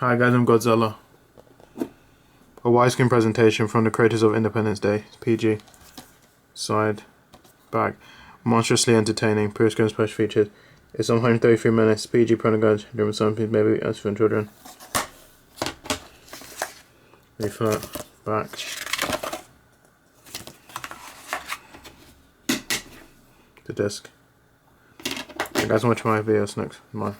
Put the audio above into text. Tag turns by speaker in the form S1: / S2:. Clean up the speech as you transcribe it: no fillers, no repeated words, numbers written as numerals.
S1: Hi guys, I'm Godzilla. A widescreen presentation from the creators of Independence Day. It's PG. Side. Back. Monstrously entertaining. Pre-screen special features. It's 133 minutes. PG guns. There were some things maybe as for children. Refer. Back. The disc. You guys watch my videos next. Bye.